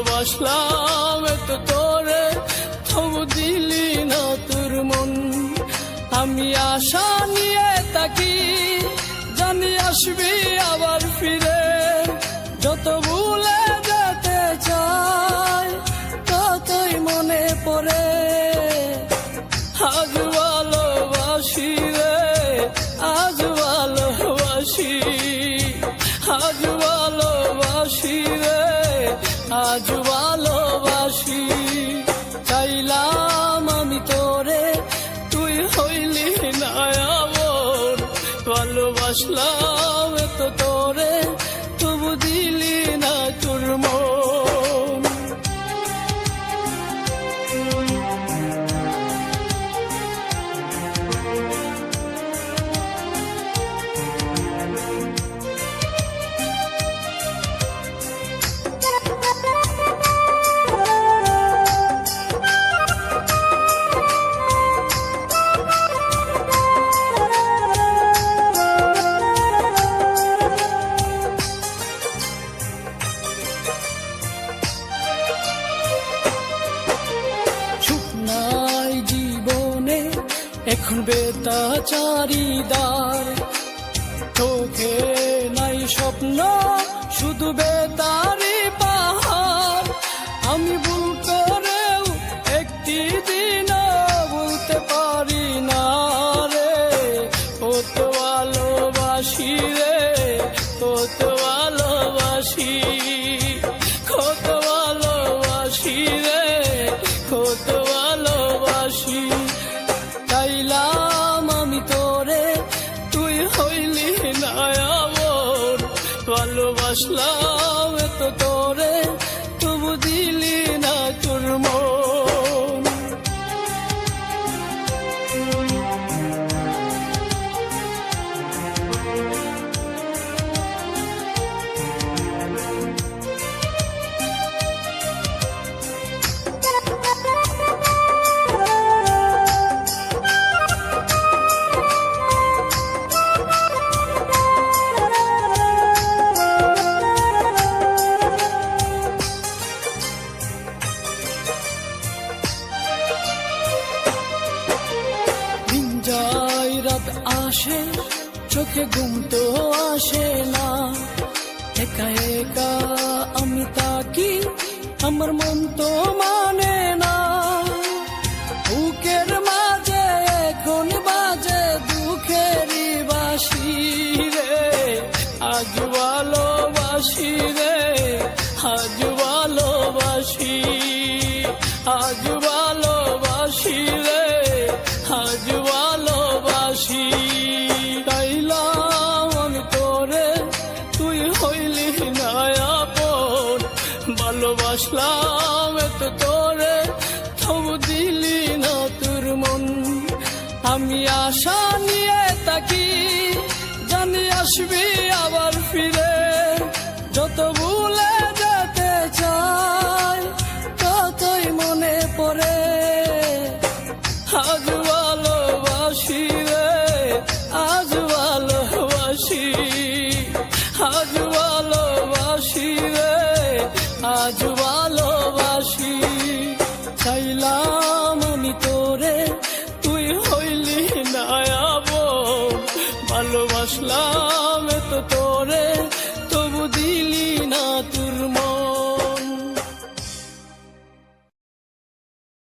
ভালোবাসলাম এত তোরে, তবু দিলি না তোর মন। আমি আশা নিয়ে থাকি, জানি আসবি আবার ফিরে। যত ভুলে যেতে চাই, ততই মনে পড়ে। আজ ভালোবাসি রে, আজ ভালোবাসি, আজ ভালোবাসি রে, আজ ভালোবাসি। চাইলাম আমি তোরে, তুই হইলি না আমার। ভালোবাসলাম এত তোরে, তবু দিলি না তোর মন। এখন বেতাচারিদার, চোখে নাই স্বপ্ন, শুধু বেতারি পাহাড়। আমি ভুল করেও একটি দিনও বলতে পারি না রে, কত ভালোবাসি রে, কত ভালোবাসি, কত ভালোবাসি রে, কত ভালোবাসি। চাইলাম আমি তোরে, তুই হইলি না আমার। ভালোবাসলাম এত তোরে, তবু দিলি না তোর মন। রাত আসে, চোখে ঘুম তো আসে না। একা একা আমি তাকি, আমার মন তো মানে না। বুকের মাঝে এখন বাজে দুঃখেরই বাঁশি রে। আজ ভালোবাসি রে, আজ ভালোবাসি, আজ ভালোবাসি রে, আজ ভালোবাসি। চাইলাম আমি তোরে, তুই হইলি না আপন। ভালোবাসলাম এত তোরে, তবু দিলি না তোর মন। আমি আশা নিয়ে থাকি, জানি আসবি আবার ফিরে। যত ভুলে যেতে চাই, ততই মনে পড়ে। আজ ভালোবাসি রে, আজ ভালোবাসি, আজ ভালোবাসি রে, আজ ভালোবাসি। চাইলাম আমি তোরে, তুই হইলি না আপন। ভালোবাসলাম